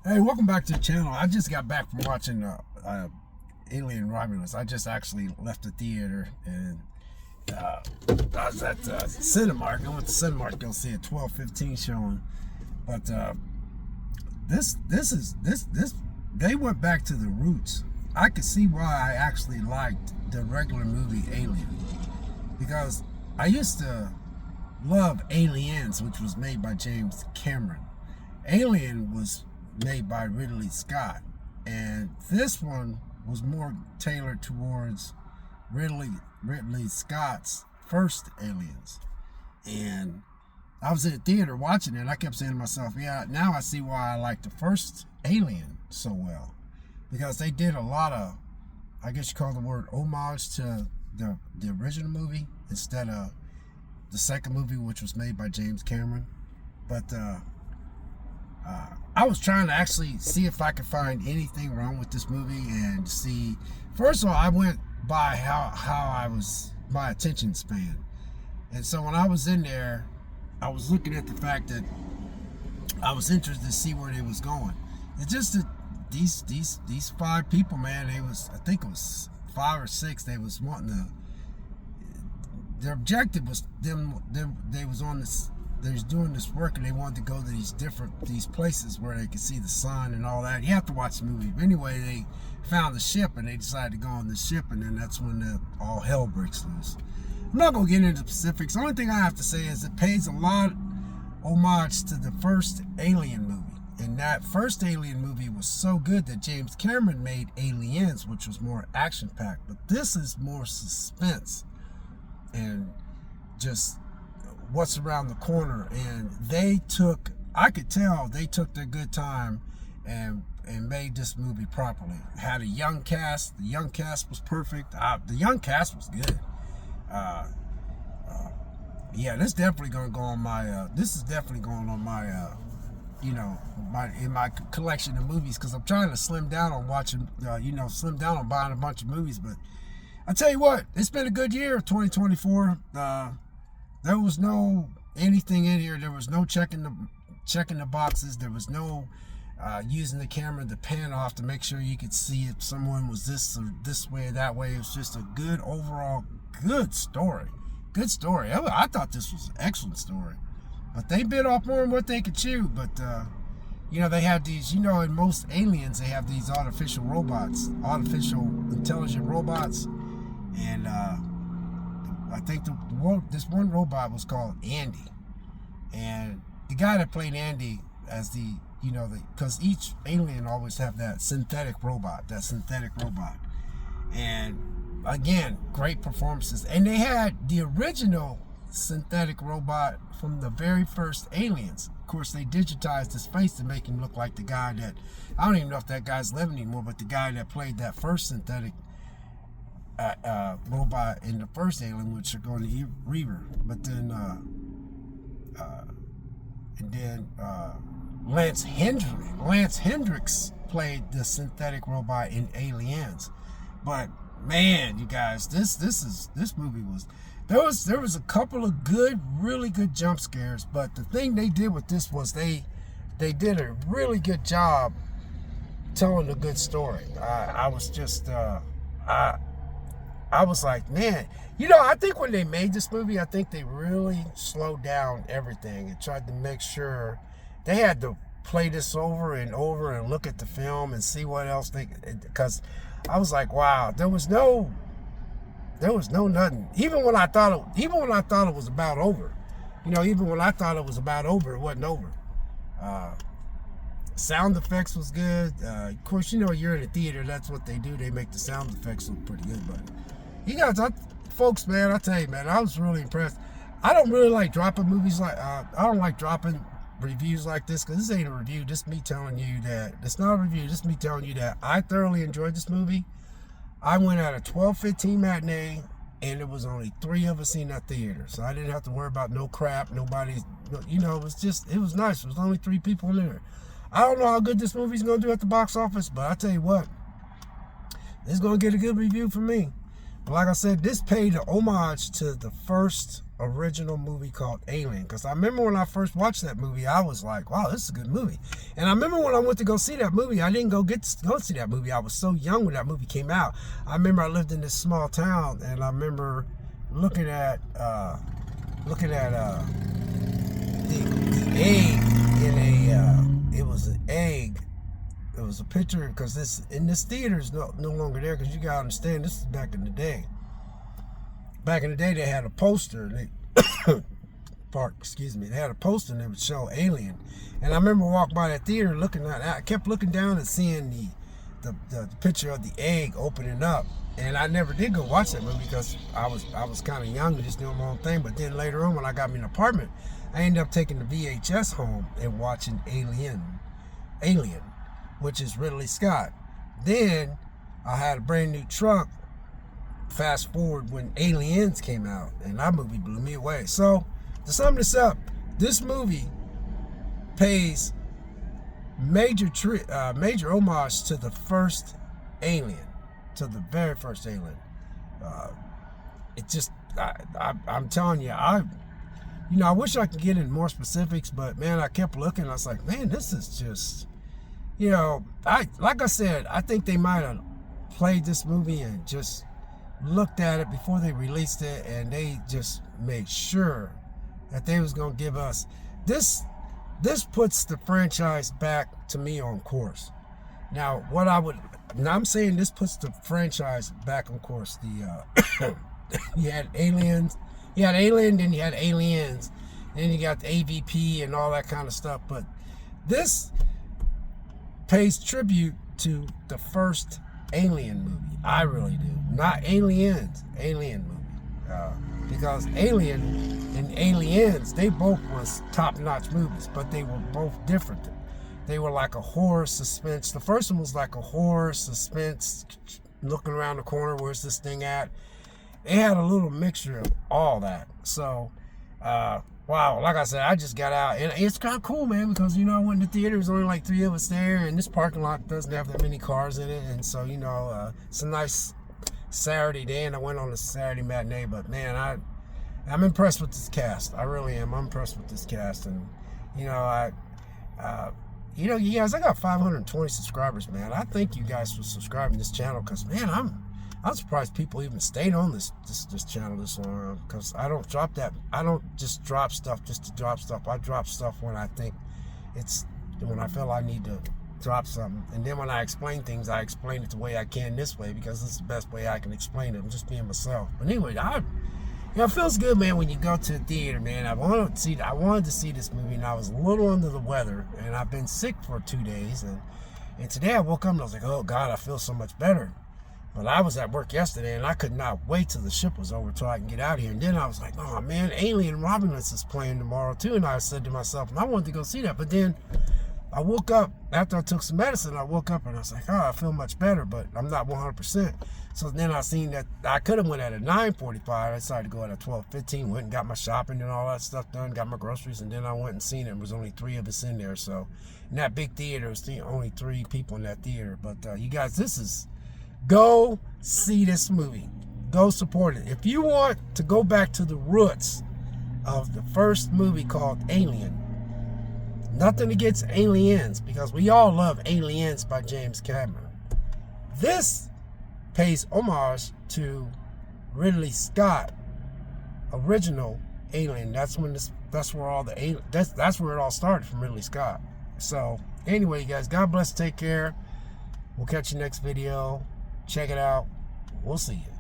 Hey, welcome back to the channel. I just got back from watching Alien Romulus. I just actually left the theater and I was at Cinemark. I went to Cinemark to go see a 12:15 showing. But this they went back to the roots. I could see why I actually liked the regular movie Alien, because I used to love Aliens, which was made by James Cameron. Alien was made by Ridley Scott, and this one was more tailored towards Ridley Scott's first Aliens. And I was in the theater watching it, and I kept saying to myself, yeah, now I see why I like the first Alien so well, because they did a lot of, I guess you call the word homage to the original movie instead of the second movie, which was made by James Cameron. But I was trying to actually see if I could find anything wrong with this movie and see. First of all, I went by how I was, my attention span. And so when I was in there, I was looking at the fact that I was interested to see where they was going. It's just that these five people, man, they was, I think it was 5 or 6, they was wanting to, their objective was they was on this, they was doing this work, and they wanted to go to these places where they could see the sun and all that. You have to watch the movie. But anyway, they found the ship, and they decided to go on the ship, and then that's when all hell breaks loose. I'm not going to get into the specifics. The only thing I have to say is it pays a lot homage to the first Alien movie. And that first Alien movie was so good that James Cameron made Aliens, which was more action-packed. But this is more suspense and just what's around the corner. And I could tell they took their good time and made this movie properly. It had a young cast. The young cast was perfect. The young cast was good. Yeah, this definitely gonna go on my. This is definitely going on my. In my collection of movies, because I'm trying to slim down on watching. Slim down on buying a bunch of movies. But I tell you what, it's been a good year, 2024. There was no anything in here. There was no checking the boxes. There was no using the camera to pan off to make sure you could see if someone was this or this way or that way. It was just a good overall good story. Good story. I thought this was an excellent story. But they bit off more than what they could chew. But they have these. In most Aliens, they have these artificial robots, artificial intelligent robots, and I think this one robot was called Andy, and the guy that played Andy as because each alien always have that synthetic robot, and again, great performances. And they had the original synthetic robot from the very first Aliens. Of course, they digitized his face to make him look like the guy that, I don't even know if that guy's living anymore, but the guy that played that first synthetic robot in the first Alien, which are going to Reaver. But then Lance Hendricks played the synthetic robot in Aliens. But man, you guys, this movie was, there was a couple of really good jump scares, but the thing they did with this was they did a really good job telling a good story. I was just I was like, man, I think when they made this movie, I think they really slowed down everything and tried to make sure they had to play this over and look at the film and see what else because I was like, wow, there was no nothing. Even when I thought it was about over, it wasn't over. Sound effects was good. Of course, you're in a theater, that's what they do. They make the sound effects look pretty good. But you guys, folks, man, I tell you, man, I was really impressed. I don't really like dropping movies I don't like dropping reviews like this, because this ain't a review. This is me telling you that, it's not a review, this is me telling you that I thoroughly enjoyed this movie. I went at a 12:15 matinee, and it was only 3 of us in that theater, so I didn't have to worry about no crap, nobody, it was nice. It was only 3 people in there. I don't know how good this movie's gonna do at the box office, but I tell you what, it's gonna get a good review from me. But like I said, this paid a homage to the first original movie called Alien. Because I remember when I first watched that movie, I was like, wow, this is a good movie. And I remember when I went to go see that movie, I didn't go see that movie. I was so young when that movie came out. I remember I lived in this small town, and I remember looking at the egg in a it was an egg. It was a picture, because this theater is no longer there, because you gotta understand, this is back in the day. Back in the day, they had a poster. They they had a poster and it would show Alien. And I remember walking by that theater looking at it. I kept looking down and seeing the picture of the egg opening up. And I never did go watch that movie because I was kind of young and just doing my own thing. But then later on, when I got me an apartment, I ended up taking the VHS home and watching Alien, which is Ridley Scott. Then I had a brand new truck. Fast forward when Aliens came out, and that movie blew me away. So to sum this up, this movie pays major homage to the first Alien, to the very first Alien. I'm telling you, I wish I could get into more specifics, but man, I kept looking. I was like, man, this is just, like I said, I think they might have played this movie and just looked at it before they released it, and they just made sure that they was gonna give us this. This puts the franchise back to me on course. Now, I'm saying this puts the franchise back on course. You had Alien, then you had Aliens, then you got the AVP and all that kind of stuff. But this pays tribute to the first Alien movie. I really do. Not Aliens, Alien movie. Because Alien and Aliens, they both was top-notch movies, but they were both different. They were like a horror suspense. The first one was like a horror suspense, looking around the corner, where's this thing at? It had a little mixture of all that. So, wow, like I said, I just got out, and it's kind of cool, man, because, I went to the theater, there's only like 3 of us there, and this parking lot doesn't have that many cars in it, and so, it's a nice Saturday day, and I went on a Saturday matinee, but man, I'm impressed with this cast. I really am. I'm impressed with this cast, and, you guys, I got 520 subscribers, man. I thank you guys for subscribing to this channel, because, man, I'm surprised people even stayed on this channel this long, because I don't just drop stuff just to drop stuff. I drop stuff when I feel I need to drop something. And then when I explain things, I explain it the way I can this way, because it's the best way I can explain it. I'm just being myself. But anyway, it feels good, man, when you go to the theater, man. I wanted to see this movie, and I was a little under the weather, and I've been sick for 2 days, and today I woke up and I was like, oh God, I feel so much better. But I was at work yesterday, and I could not wait till the ship was over so I can get out of here. And then I was like, oh man, Alien Romulus is playing tomorrow too. And I said to myself, and I wanted to go see that. But then I woke up, after I took some medicine, I woke up and I was like, oh, I feel much better, but I'm not 100%. So then I seen that I could have went at a 9:45. I decided to go at a 12:15, went and got my shopping and all that stuff done, got my groceries, and then I went and seen it. There was only 3 of us in there. So in that big theater, it was only 3 people in that theater. But you guys, go see this movie. Go support it. If you want to go back to the roots of the first movie called Alien, nothing against Aliens, because we all love Aliens by James Cameron. This pays homage to Ridley Scott original Alien. That's where it all started, from Ridley Scott. So anyway, you guys, God bless, take care. We'll catch you next video. Check it out. We'll see you.